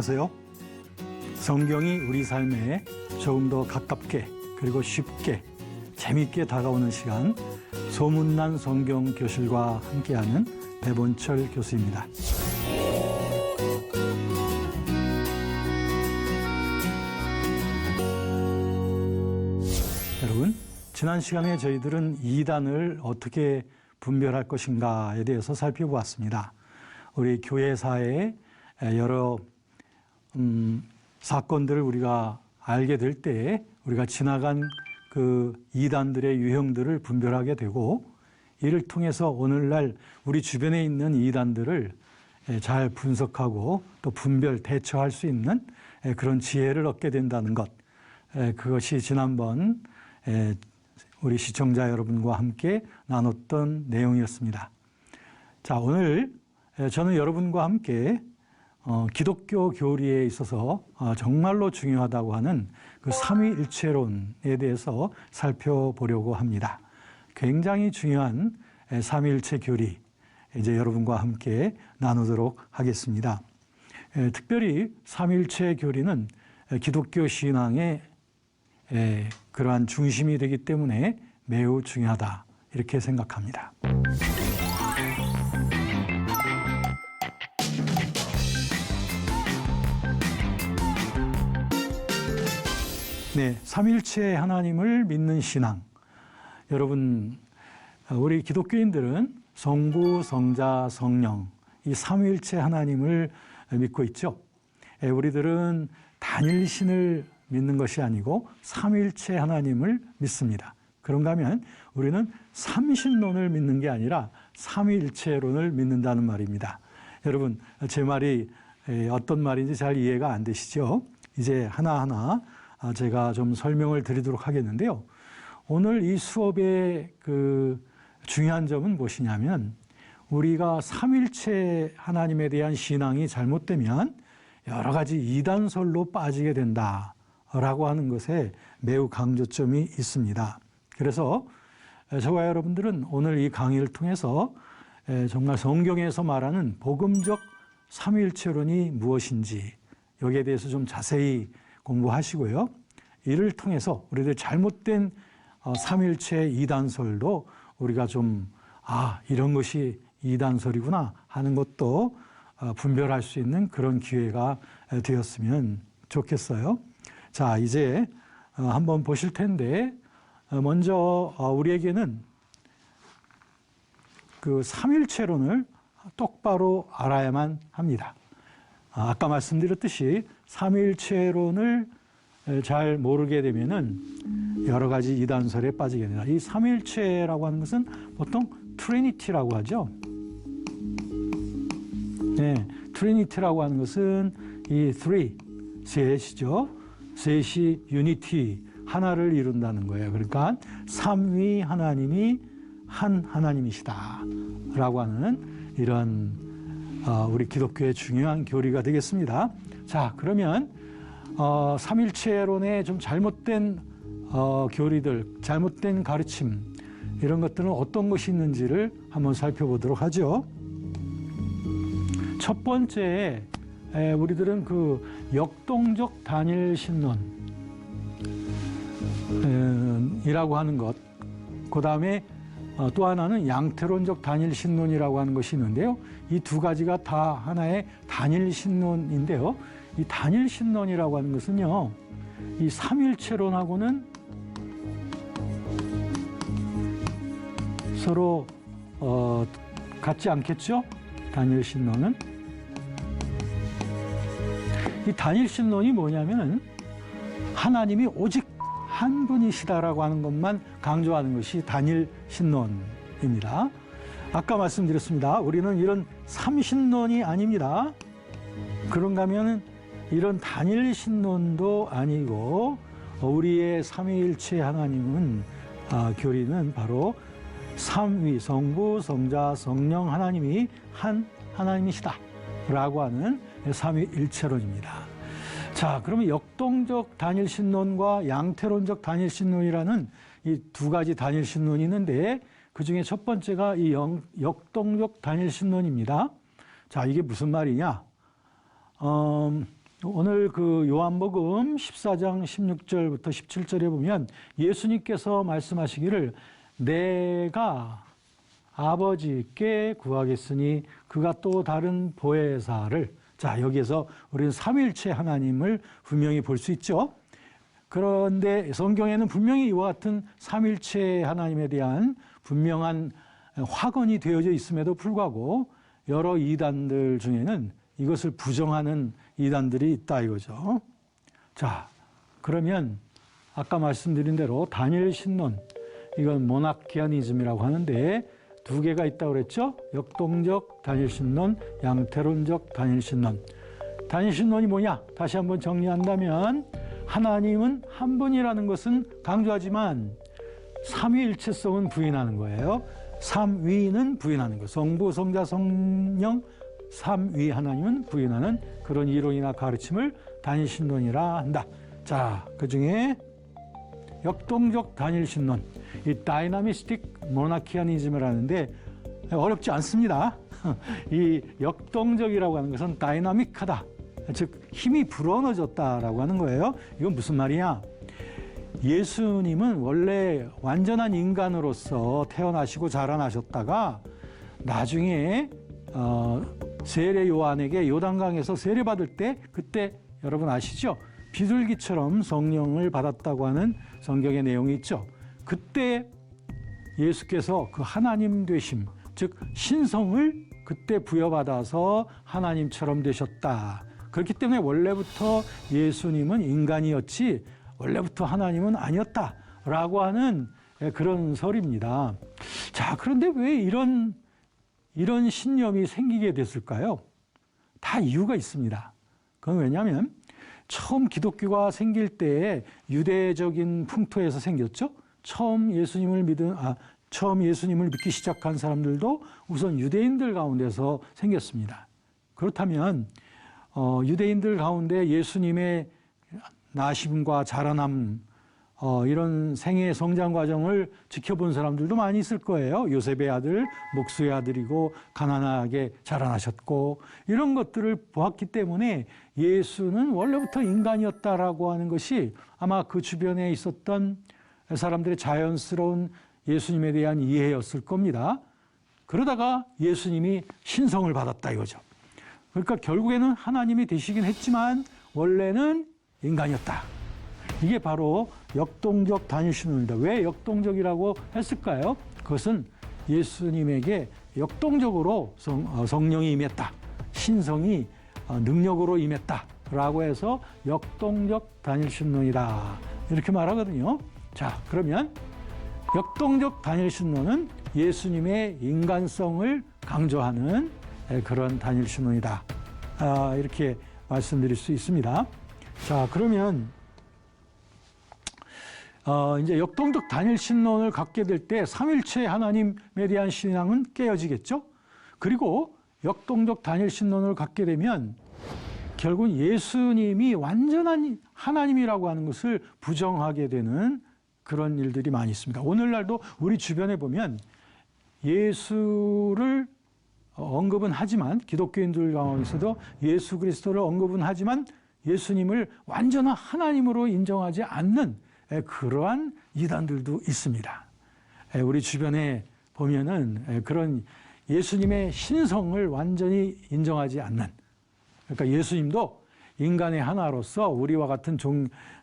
안녕하세요. 성경이 우리 삶에 조금 더 가깝게 그리고 쉽게 재미있게 다가오는 시간, 소문난 성경 교실과 함께하는 배본철 교수입니다. 여러분, 지난 시간에 저희들은 이단을 어떻게 분별할 것인가에 대해서 살펴보았습니다. 우리 교회사의 여러 사건들을 우리가 알게 될 때 우리가 지나간 그 이단들의 유형들을 분별하게 되고, 이를 통해서 오늘날 우리 주변에 있는 이단들을 잘 분석하고 또 분별, 대처할 수 있는 그런 지혜를 얻게 된다는 것, 그것이 지난번 우리 시청자 여러분과 함께 나눴던 내용이었습니다. 자, 오늘 저는 여러분과 함께 기독교 교리에 있어서 정말로 중요하다고 하는 그 삼위일체론에 대해서 살펴보려고 합니다. 굉장히 중요한 삼위일체 교리, 이제 여러분과 함께 나누도록 하겠습니다. 특별히 삼위일체 교리는 기독교 신앙의 그러한 중심이 되기 때문에 매우 중요하다, 이렇게 생각합니다. 네, 삼위일체 하나님을 믿는 신앙. 여러분, 우리 기독교인들은 성부, 성자, 성령, 이 삼위일체 하나님을 믿고 있죠. 우리들은 단일신을 믿는 것이 아니고 삼위일체 하나님을 믿습니다. 그런가 하면 우리는 삼신론을 믿는 게 아니라 삼위일체론을 믿는다는 말입니다. 여러분, 제 말이 어떤 말인지 잘 이해가 안 되시죠? 이제 하나하나 제가 좀 설명을 드리도록 하겠는데요. 오늘 이 수업의 그 중요한 점은 무엇이냐면, 우리가 삼위일체 하나님에 대한 신앙이 잘못되면 여러 가지 이단설로 빠지게 된다라고 하는 것에 매우 강조점이 있습니다. 그래서 저와 여러분들은 오늘 이 강의를 통해서 정말 성경에서 말하는 복음적 삼위일체론이 무엇인지 여기에 대해서 좀 자세히 공부하시고요. 이를 통해서 우리들 잘못된 삼위일체 이단설도 우리가 좀 이런 것이 이단설이구나 하는 것도 분별할 수 있는 그런 기회가 되었으면 좋겠어요. 자, 이제 한번 보실 텐데, 먼저 우리에게는 그 삼위일체론을 똑바로 알아야만 합니다. 아까 말씀드렸듯이 삼위일체론을 잘 모르게 되면은 여러 가지 이단설에 빠지게 됩니다. 이 삼위일체라고 하는 것은 보통 트리니티라고 하죠. 네, 트리니티라고 하는 것은 이 three, 셋이죠. 셋이 유니티, 하나를 이룬다는 거예요. 그러니까 삼위 하나님이 한 하나님이시다 라고 하는 이런 우리 기독교의 중요한 교리가 되겠습니다. 자, 그러면 삼위일체론의 좀 잘못된 교리들, 잘못된 가르침, 이런 것들은 어떤 것이 있는지를 한번 살펴보도록 하죠. 첫 번째, 우리들은 그 역동적 단일신론이라고 하는 것, 그 다음에 또 하나는 양태론적 단일신론이라고 하는 것이 있는데요. 이 두 가지가 다 하나의 단일신론인데요. 이 단일신론이라고 하는 것은요, 이 삼위일체론하고는 서로 같지 않겠죠? 단일신론은. 이 단일신론이 뭐냐면 하나님이 오직 한 분이시다라고 하는 것만 강조하는 것이 단일신론입니다. 아까 말씀드렸습니다. 우리는 이런 삼신론이 아닙니다. 그런가 하면 이런 단일신론도 아니고, 우리의 삼위일체 하나님은 교리는 바로 삼위, 성부, 성자, 성령 하나님이 한 하나님이시다 라고 하는 삼위일체론입니다. 자, 그러면 역동적 단일신론과 양태론적 단일신론이라는 이 두 가지 단일신론이 있는데, 그 중에 첫 번째가 이 역동적 단일신론입니다. 자, 이게 무슨 말이냐? 오늘 그 요한복음 14장 16절부터 17절에 보면 예수님께서 말씀하시기를 내가 아버지께 구하겠으니 그가 또 다른 보혜사를, 자, 여기에서 우리는 삼위일체 하나님을 분명히 볼 수 있죠. 그런데 성경에는 분명히 이와 같은 삼위일체 하나님에 대한 분명한 확언이 되어져 있음에도 불구하고 여러 이단들 중에는 이것을 부정하는 이단들이 있다 이거죠. 자, 그러면 아까 말씀드린 대로 다니엘 신론, 이건 모나키아니즘이라고 하는데 두 개가 있다고 그랬죠. 역동적 다니엘 신론, 양태론적 다니엘 신론. 다니엘 신론이 뭐냐? 다시 한번 정리한다면 하나님은 한 분이라는 것은 강조하지만 삼위일체성은 부인하는 거예요. 삼위는 부인하는 거. 성부, 성자, 성령 삼위 하나님은 부인하는 그런 이론이나 가르침을 다니엘 신론이라 한다. 자, 그중에 역동적 다니엘 신론, 이 다이나미스틱 모나키아니즘을 하는데 어렵지 않습니다. 이 역동적이라고 하는 것은 다이나믹하다, 즉 힘이 불어넣어졌다라고 하는 거예요. 이건 무슨 말이냐? 예수님은 원래 완전한 인간으로서 태어나시고 자라나셨다가 나중에 세례 요한에게 요단강에서 세례받을 때, 그때 여러분 아시죠? 비둘기처럼 성령을 받았다고 하는 성경의 내용이 있죠. 그때 예수께서 그 하나님 되심, 즉 신성을 그때 부여받아서 하나님처럼 되셨다. 그렇기 때문에 원래부터 예수님은 인간이었지 원래부터 하나님은 아니었다라고 하는 그런 설입니다. 자, 그런데 왜 이런 신념이 생기게 됐을까요? 다 이유가 있습니다. 그건 왜냐하면 처음 기독교가 생길 때 유대적인 풍토에서 생겼죠. 처음 예수님을 믿기 시작한 사람들도 우선 유대인들 가운데서 생겼습니다. 그렇다면 유대인들 가운데 예수님의 나심과 자라남, 이런 생애 성장 과정을 지켜본 사람들도 많이 있을 거예요. 요셉의 아들, 목수의 아들이고 가난하게 자라나셨고 이런 것들을 보았기 때문에 예수는 원래부터 인간이었다라고 하는 것이 아마 그 주변에 있었던 사람들의 자연스러운 예수님에 대한 이해였을 겁니다. 그러다가 예수님이 신성을 받았다 이거죠. 그러니까 결국에는 하나님이 되시긴 했지만 원래는 인간이었다. 이게 바로 역동적 다니엘 신론입니다. 왜 역동적이라고 했을까요? 그것은 예수님에게 역동적으로 성령이 임했다. 신성이 능력으로 임했다라고 해서 역동적 다니엘 신론이다. 이렇게 말하거든요. 자, 그러면 역동적 다니엘 신론은 예수님의 인간성을 강조하는 그런 다니엘 신론이다. 이렇게 말씀드릴 수 있습니다. 자, 그러면 이제 역동적 다니엘 신론을 갖게 될 때 삼일체 하나님에 대한 신앙은 깨어지겠죠. 그리고 역동적 다니엘 신론을 갖게 되면 결국 예수님이 완전한 하나님이라고 하는 것을 부정하게 되는 그런 일들이 많이 있습니다. 오늘날도 우리 주변에 보면 예수를 언급은 하지만, 기독교인들 가운데서도 예수 그리스도를 언급은 하지만 예수님을 완전한 하나님으로 인정하지 않는 그러한 이단들도 있습니다. 우리 주변에 보면은 그런 예수님의 신성을 완전히 인정하지 않는, 그러니까 예수님도 인간의 하나로서 우리와 같은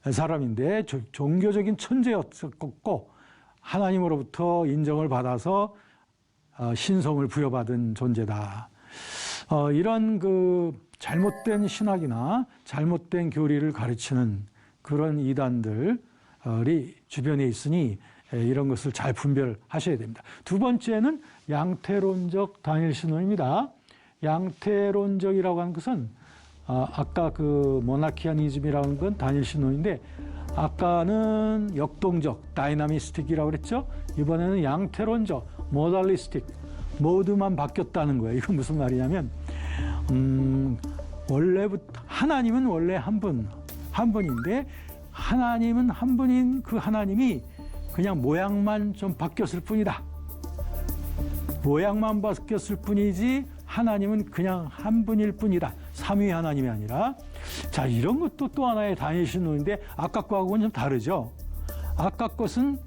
사람인데 종교적인 천재였었고 하나님으로부터 인정을 받아서 신성을 부여받은 존재다. 이런 그 잘못된 신학이나 잘못된 교리를 가르치는 그런 이단들이 주변에 있으니 이런 것을 잘 분별하셔야 됩니다. 두 번째는 양태론적 다니엘 신론입니다. 양태론적이라고 하는 것은 아까 그 모나키아니즘이라는 건 다니엘 신론인데 아까는 역동적 다이나미스틱이라고 그랬죠. 이번에는 양태론적 모달리스틱, 모두만 바뀌었다는 거예요. 이건 무슨 말이냐면 원래부터 하나님은 원래 한 분인데 하나님은 한 분인 그 하나님이 그냥 모양만 좀 바뀌었을 뿐이다. 모양만 바뀌었을 뿐이지 하나님은 그냥 한 분일 뿐이다. 삼위 하나님이 아니라. 자, 이런 것도 또 하나의 단일 신론인데 아까 거하고는 좀 다르죠. 아까 것은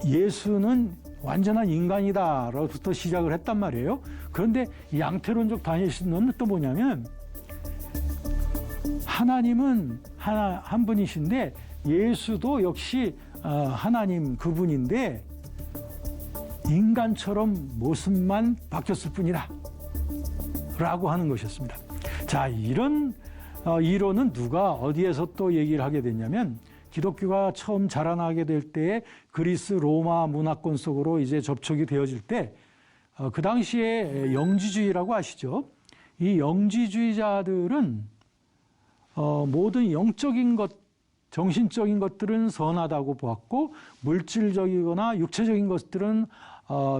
예수는 완전한 인간이다로부터 시작을 했단 말이에요. 그런데 이 양태론적 단일 신론은 또 뭐냐면 하나님은 한 분이신데 예수도 역시 하나님 그분인데 인간처럼 모습만 바뀌었을 뿐이다 라고 하는 것이었습니다. 자, 이런 이론은 누가 어디에서 또 얘기를 하게 됐냐면 기독교가 처음 자라나게 될 때에 그리스 로마 문화권 속으로 이제 접촉이 되어질 때 그 당시에 영지주의라고 아시죠? 이 영지주의자들은 모든 영적인 것, 정신적인 것들은 선하다고 보았고 물질적이거나 육체적인 것들은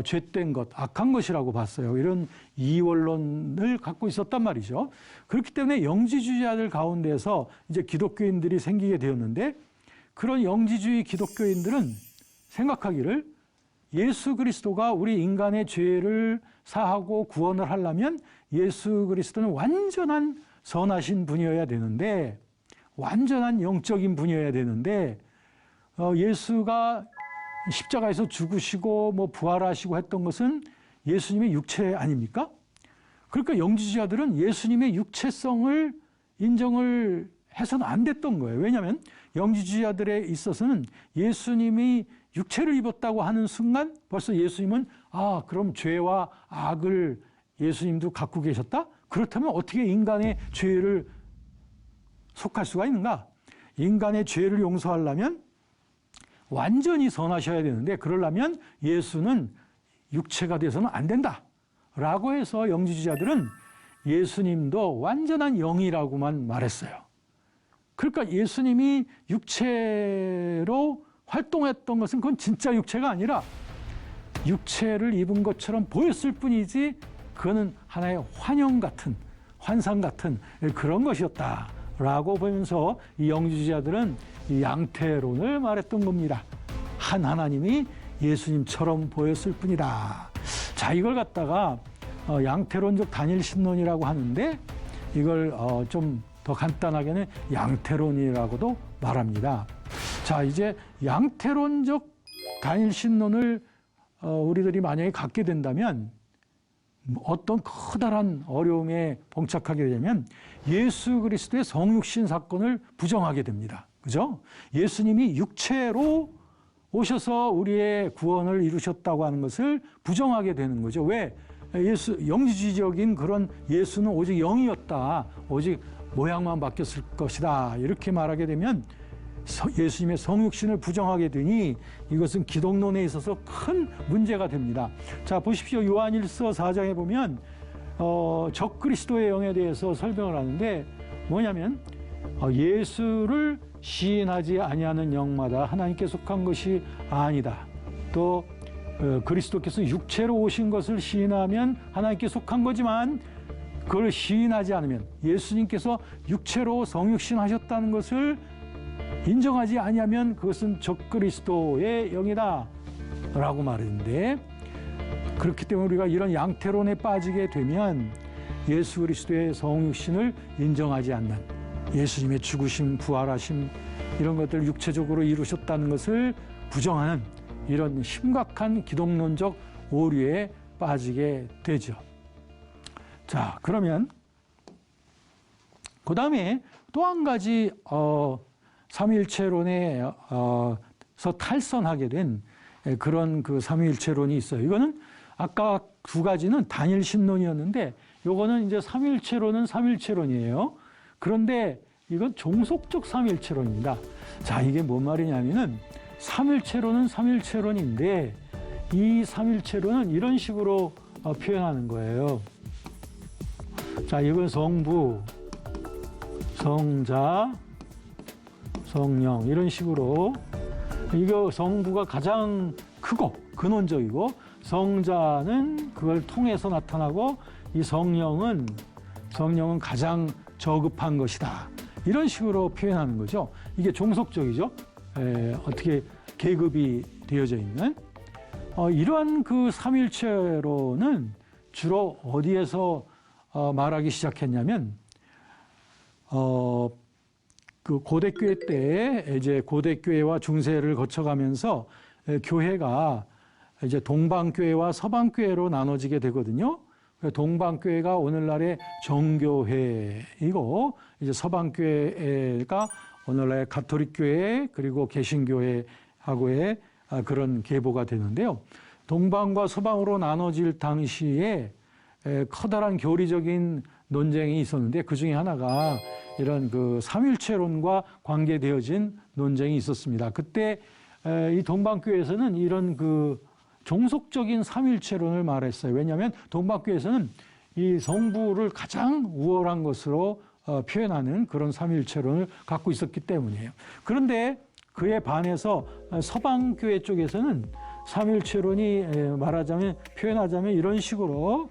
죄된 것, 악한 것이라고 봤어요. 이런 이원론을 갖고 있었단 말이죠. 그렇기 때문에 영지주의자들 가운데서 이제 기독교인들이 생기게 되었는데 그런 영지주의 기독교인들은 생각하기를 예수 그리스도가 우리 인간의 죄를 사하고 구원을 하려면 예수 그리스도는 완전한 선하신 분이어야 되는데 완전한 영적인 분이어야 되는데 예수가 십자가에서 죽으시고 뭐 부활하시고 했던 것은 예수님의 육체 아닙니까? 그러니까 영지주의자들은 예수님의 육체성을 인정을 해서는 안 됐던 거예요. 왜냐하면 영지주의자들에 있어서는 예수님이 육체를 입었다고 하는 순간 벌써 예수님은 그럼 죄와 악을 예수님도 갖고 계셨다? 그렇다면 어떻게 인간의 죄를 속할 수가 있는가? 인간의 죄를 용서하려면 완전히 선하셔야 되는데 그러려면 예수는 육체가 돼서는 안 된다 라고 해서 영지주의자들은 예수님도 완전한 영이라고만 말했어요. 그러니까 예수님이 육체로 활동했던 것은 그건 진짜 육체가 아니라 육체를 입은 것처럼 보였을 뿐이지 그거는 하나의 환영 같은 환상 같은 그런 것이었다라고 보면서 이 영지주의자들은 이 양태론을 말했던 겁니다. 한 하나님이 예수님처럼 보였을 뿐이다. 자, 이걸 갖다가 양태론적 단일 신론이라고 하는데 이걸 좀 더 간단하게는 양태론이라고도 말합니다. 자, 이제 양태론적 단일 신론을 우리들이 만약에 갖게 된다면 어떤 커다란 어려움에 봉착하게 되면 예수 그리스도의 성육신 사건을 부정하게 됩니다. 그죠? 예수님이 육체로 오셔서 우리의 구원을 이루셨다고 하는 것을 부정하게 되는 거죠. 왜? 영지주의적인 그런 예수는 오직 영이었다. 오직 모양만 바뀌었을 것이다. 이렇게 말하게 되면 예수님의 성육신을 부정하게 되니 이것은 기독론에 있어서 큰 문제가 됩니다. 자, 보십시오. 요한일서 4장에 보면 적그리스도의 영에 대해서 설명을 하는데 뭐냐면 예수를 시인하지 아니하는 영마다 하나님께 속한 것이 아니다. 또 그리스도께서 육체로 오신 것을 시인하면 하나님께 속한 거지만 그걸 시인하지 않으면 예수님께서 육체로 성육신 하셨다는 것을 인정하지 아니하면 그것은 적그리스도의 영이다 라고 말했는데 그렇기 때문에 우리가 이런 양태론에 빠지게 되면 예수 그리스도의 성육신을 인정하지 않는 예수님의 죽으심, 부활하심 이런 것들을 육체적으로 이루셨다는 것을 부정하는 이런 심각한 기독론적 오류에 빠지게 되죠. 자, 그러면 그 다음에 또 한 가지 삼위일체론에서 탈선하게 된 그런 그 삼위일체론이 있어요. 이거는 아까 두 가지는 단일 신론이었는데 요거는 이제 삼위일체론은 삼위일체론이에요. 그런데 이건 종속적 삼위일체론입니다. 자, 이게 뭔 말이냐면은 삼위일체론은 삼위일체론인데 이 삼위일체론은 이런 식으로 표현하는 거예요. 자, 이건 성부, 성자, 성령 이런 식으로 이거 성부가 가장 크고 근원적이고 성자는 그걸 통해서 나타나고 이 성령은 가장 저급한 것이다. 이런 식으로 표현하는 거죠. 이게 종속적이죠. 어떻게 계급이 되어져 있는 이러한 그 삼위일체론은 주로 어디에서 말하기 시작했냐면 그 고대교회 때 이제 고대교회와 중세를 거쳐가면서 교회가 이제 동방교회와 서방교회로 나눠지게 되거든요. 동방교회가 오늘날의 정교회이고 이제 서방교회가 오늘날의 가톨릭교회 그리고 개신교회하고의 그런 계보가 되는데요. 동방과 서방으로 나눠질 당시에 커다란 교리적인 논쟁이 있었는데 그 중에 하나가 이런 그 삼일체론과 관계되어진 논쟁이 있었습니다. 그때 이 동방교회에서는 이런 그 종속적인 삼일체론을 말했어요. 왜냐하면 동방교회에서는 이 성부를 가장 우월한 것으로 표현하는 그런 삼일체론을 갖고 있었기 때문이에요. 그런데 그에 반해서 서방교회 쪽에서는 삼일체론이 표현하자면 이런 식으로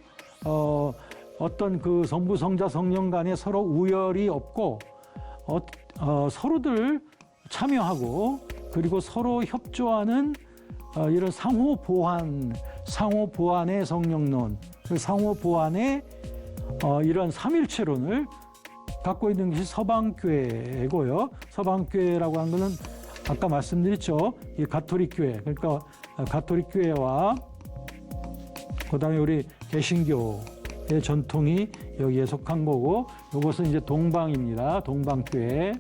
어떤 그 성부, 성자, 성령 간에 서로 우열이 없고 서로들 참여하고 그리고 서로 협조하는 이런 상호 보완의 성령론, 상호 보완의 이런 삼일체론을 갖고 있는 것이 서방교회고요. 서방교회라고 하는 것은 아까 말씀드렸죠. 이 가톨릭교회, 그러니까 가톨릭교회와 그다음에 우리 개신교의 전통이 여기에 속한 거고, 이것은 이제 동방입니다. 동방교회.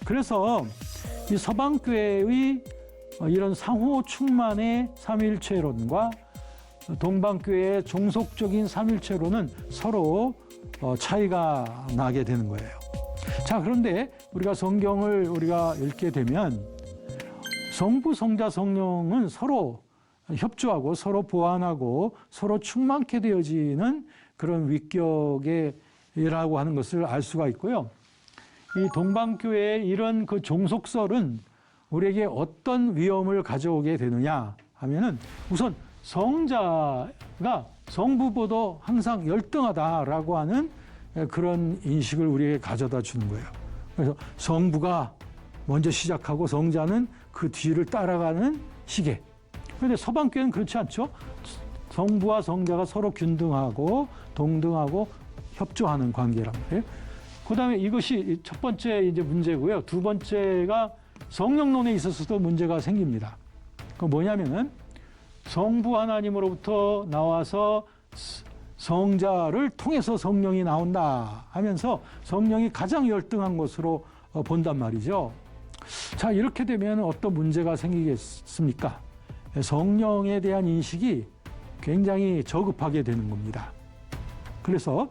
그래서 이 서방교회의 이런 상호 충만의 삼일체론과 동방교회의 종속적인 삼일체론은 서로 차이가 나게 되는 거예요. 자, 그런데 우리가 성경을 읽게 되면 성부, 성자, 성령은 서로 협조하고 서로 보완하고 서로 충만케 되어지는 그런 위격이라고 하는 것을 알 수가 있고요. 이 동방교회의 이런 그 종속설은 우리에게 어떤 위험을 가져오게 되느냐 하면은 우선 성자가 성부보다 항상 열등하다라고 하는 그런 인식을 우리에게 가져다 주는 거예요. 그래서 성부가 먼저 시작하고 성자는 그 뒤를 따라가는 시계. 그런데 서방교회는 그렇지 않죠. 성부와 성자가 서로 균등하고 동등하고 협조하는 관계란 말이에요. 그다음에 이것이 첫 번째 이제 문제고요. 두 번째가 성령론에 있어서도 문제가 생깁니다. 그 뭐냐면은 성부 하나님으로부터 나와서 성자를 통해서 성령이 나온다 하면서 성령이 가장 열등한 것으로 본단 말이죠. 자, 이렇게 되면 어떤 문제가 생기겠습니까? 성령에 대한 인식이 굉장히 저급하게 되는 겁니다. 그래서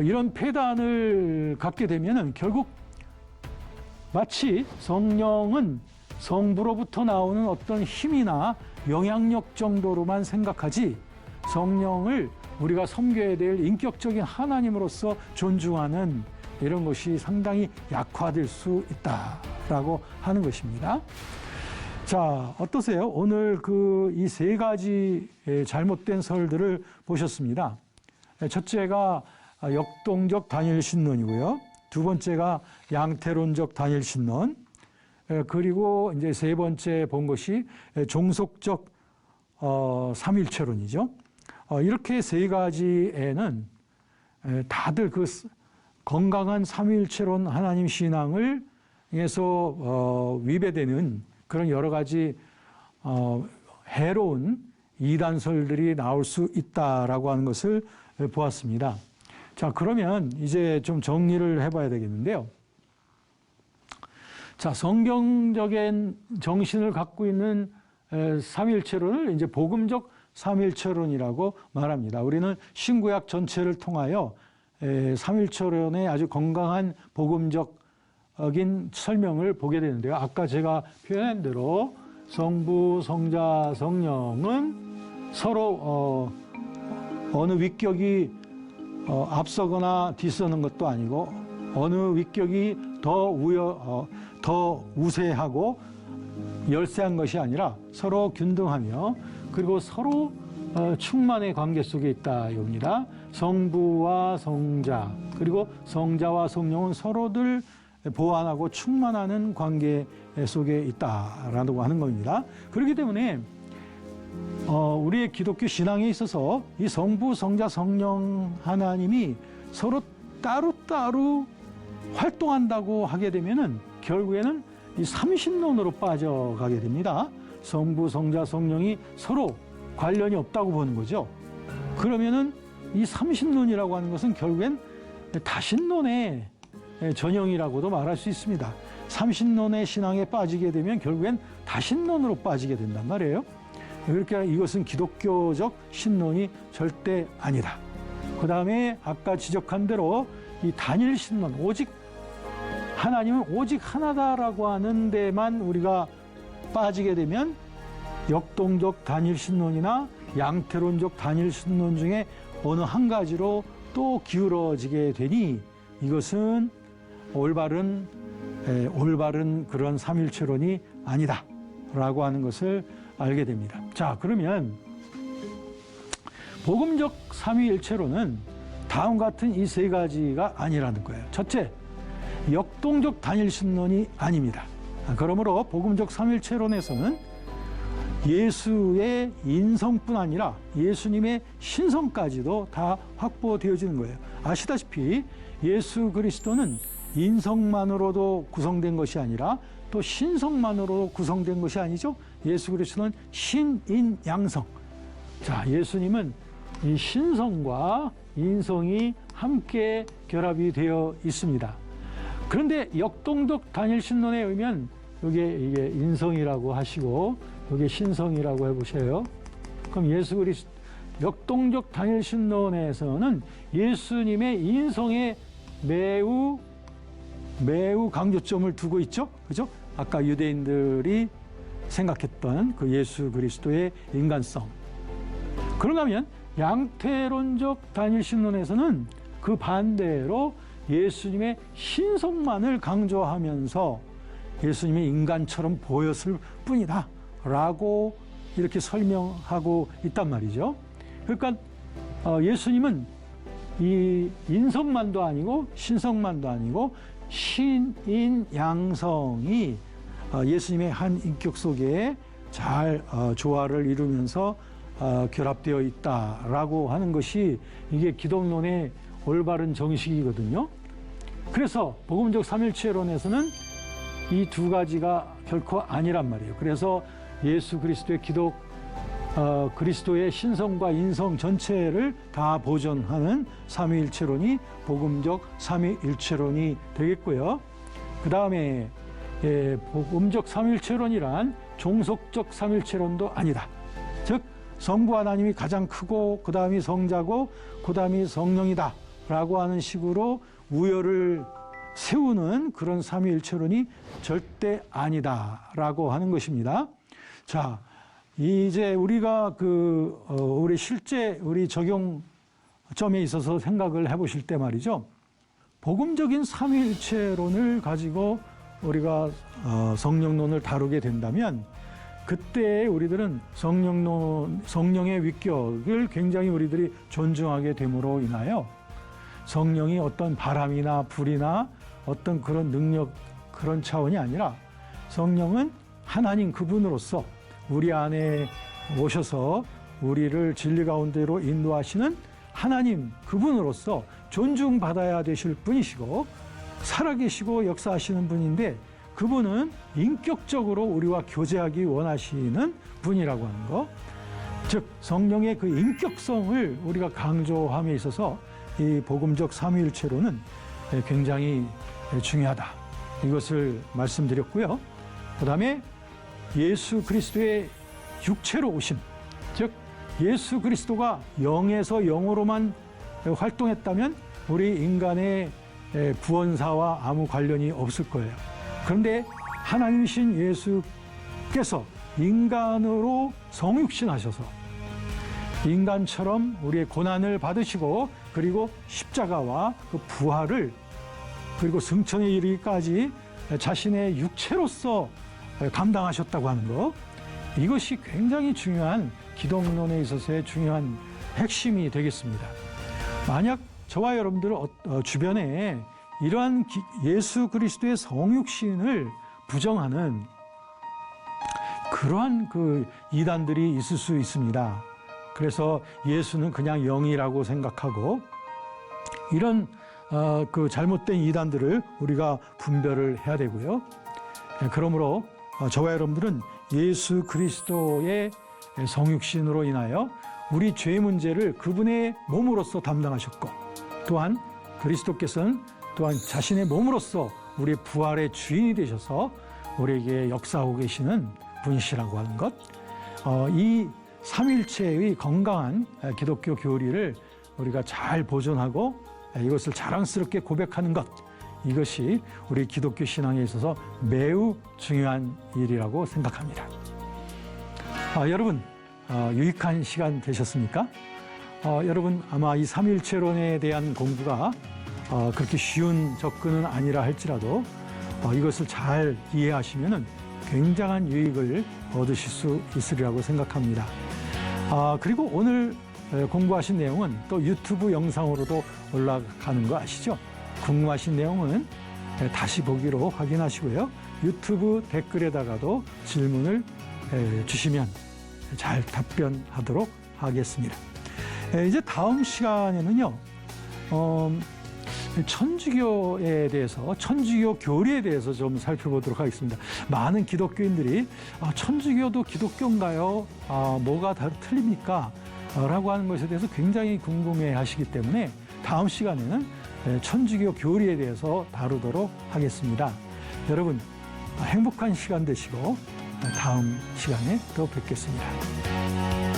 이런 폐단을 갖게 되면은 결국 마치 성령은 성부로부터 나오는 어떤 힘이나 영향력 정도로만 생각하지 성령을 우리가 섬겨야 될 인격적인 하나님으로서 존중하는 이런 것이 상당히 약화될 수 있다라고 하는 것입니다. 자, 어떠세요? 오늘 이 세 가지 잘못된 설들을 보셨습니다. 첫째가 역동적 단일신론이고요. 두 번째가 양태론적 단일신론. 그리고 이제 세 번째 본 것이 종속적 삼일체론이죠. 이렇게 세 가지에는 다들 그 건강한 삼일체론 하나님 신앙을 해서 위배되는 그런 여러 가지 해로운 이단설들이 나올 수 있다라고 하는 것을 보았습니다. 자, 그러면 이제 좀 정리를 해봐야 되겠는데요. 자, 성경적인 정신을 갖고 있는 삼일체론을 이제 복음적 삼일체론이라고 말합니다. 우리는 신구약 전체를 통하여 삼일체론의 아주 건강한 복음적인 설명을 보게 되는데요. 아까 제가 표현한 대로 성부, 성자, 성령은 서로 어느 위격이 앞서거나 뒤서는 것도 아니고 어느 위격이 더 우세하고 열세한 것이 아니라 서로 균등하며 그리고 서로 충만의 관계 속에 있다 이겁니다. 성부와 성자 그리고 성자와 성령은 서로들 보완하고 충만하는 관계 속에 있다라고 하는 겁니다. 그렇기 때문에 우리의 기독교 신앙에 있어서 이 성부, 성자, 성령 하나님이 서로 따로따로 활동한다고 하게 되면은 결국에는 이 삼신론으로 빠져가게 됩니다. 성부, 성자, 성령이 서로 관련이 없다고 보는 거죠. 그러면은 이 삼신론이라고 하는 것은 결국엔 다신론의 전형이라고도 말할 수 있습니다. 삼신론의 신앙에 빠지게 되면 결국엔 다신론으로 빠지게 된단 말이에요. 그러니까 이것은 기독교적 신론이 절대 아니다. 그 다음에 아까 지적한 대로 이 단일 신론, 오직 하나님은 오직 하나다라고 하는 데만 우리가 빠지게 되면 역동적 단일 신론이나 양태론적 단일 신론 중에 어느 한 가지로 또 기울어지게 되니 이것은 올바른 그런 삼일체론이 아니다라고 하는 것을 알게 됩니다. 자, 그러면 복음적 삼위일체론은 다음 같은 이 세 가지가 아니라는 거예요. 첫째, 역동적 단일신론이 아닙니다. 그러므로 복음적 삼일체론에서는 예수의 인성뿐 아니라 예수님의 신성까지도 다 확보되어지는 거예요. 아시다시피 예수 그리스도는 인성만으로도 구성된 것이 아니라 또 신성만으로 구성된 것이 아니죠. 예수 그리스도는 신인양성. 자, 예수님은 이 신성과 인성이 함께 결합이 되어 있습니다. 그런데 역동적 단일신론에 의하면 이게 인성이라고 하시고 이게 신성이라고 해보세요. 그럼 예수 그리스도 역동적 단일신론에서는 예수님의 인성에 매우 강조점을 두고 있죠. 그죠? 아까 유대인들이 생각했던 그 예수 그리스도의 인간성. 그런가 하면 양태론적 단일신론에서는 그 반대로 예수님의 신성만을 강조하면서 예수님이 인간처럼 보였을 뿐이다 라고 이렇게 설명하고 있단 말이죠. 그러니까 예수님은 이 인성만도 아니고 신성만도 아니고 신인양성이 예수님의 한 인격 속에 잘 조화를 이루면서 결합되어 있다라고 하는 것이 이게 기독론의 올바른 정식이거든요. 그래서 복음적 삼일체론에서는 이 두 가지가 결코 아니란 말이에요. 그래서 예수 그리스도의 그리스도의 신성과 인성 전체를 다 보존하는 삼위일체론이 복음적 삼위일체론이 되겠고요. 그 다음에 복음적 삼위일체론이란 종속적 삼위일체론도 아니다. 즉 성부 하나님이 가장 크고 그 다음이 성자고 그 다음이 성령이다 라고 하는 식으로 우열을 세우는 그런 삼위일체론이 절대 아니다라고 하는 것입니다. 자, 이제 우리가 우리 실제 우리 적용점에 있어서 생각을 해보실 때 말이죠. 복음적인 삼위일체론을 가지고 우리가 성령론을 다루게 된다면 그때 우리들은 성령의 위격을 굉장히 우리들이 존중하게 됨으로 인하여 성령이 어떤 바람이나 불이나 어떤 그런 능력 그런 차원이 아니라 성령은 하나님 그분으로서 우리 안에 오셔서 우리를 진리 가운데로 인도하시는 하나님 그분으로서 존중받아야 되실 분이시고 살아계시고 역사하시는 분인데 그분은 인격적으로 우리와 교제하기 원하시는 분이라고 하는 것. 즉 성령의 그 인격성을 우리가 강조함에 있어서 이 복음적 삼위일체론은 굉장히 중요하다. 이것을 말씀드렸고요. 그 다음에 예수 그리스도의 육체로 오심. 즉 예수 그리스도가 영에서 영으로만 활동했다면 우리 인간의 구원사와 아무 관련이 없을 거예요. 그런데 하나님이신 예수께서 인간으로 성육신하셔서 인간처럼 우리의 고난을 받으시고 그리고 십자가와 그 부활을 그리고 승천에 이르기까지 자신의 육체로서 감당하셨다고 하는 것. 이것이 굉장히 중요한 기독론에 있어서의 중요한 핵심이 되겠습니다. 만약 저와 여러분들 주변에 이러한 예수 그리스도의 성육신을 부정하는 그러한 그 이단들이 있을 수 있습니다. 그래서 예수는 그냥 영이라고 생각하고 이런 그 잘못된 이단들을 우리가 분별을 해야 되고요. 그러므로 저와 여러분들은 예수 그리스도의 성육신으로 인하여 우리 죄 문제를 그분의 몸으로서 담당하셨고, 또한 그리스도께서는 또한 자신의 몸으로서 우리의 부활의 주인이 되셔서 우리에게 역사하고 계시는 분이시라고 하는 것, 이 삼일체의 건강한 기독교 교리를 우리가 잘 보존하고 이것을 자랑스럽게 고백하는 것, 이것이 우리 기독교 신앙에 있어서 매우 중요한 일이라고 생각합니다. 여러분, 유익한 시간 되셨습니까? 여러분, 아마 이 삼일체론에 대한 공부가 그렇게 쉬운 접근은 아니라 할지라도 이것을 잘 이해하시면 굉장한 유익을 얻으실 수 있으리라고 생각합니다. 그리고 오늘 공부하신 내용은 또 유튜브 영상으로도 올라가는 거 아시죠? 궁금하신 내용은 다시 보기로 확인하시고요. 유튜브 댓글에다가도 질문을 주시면 잘 답변하도록 하겠습니다. 이제 다음 시간에는요, 천주교에 대해서, 천주교 교리에 대해서 좀 살펴보도록 하겠습니다. 많은 기독교인들이 천주교도 기독교인가요? 뭐가 틀립니까? 라고 하는 것에 대해서 굉장히 궁금해 하시기 때문에 다음 시간에는 천주교 교리에 대해서 다루도록 하겠습니다. 여러분, 행복한 시간 되시고 다음 시간에 또 뵙겠습니다.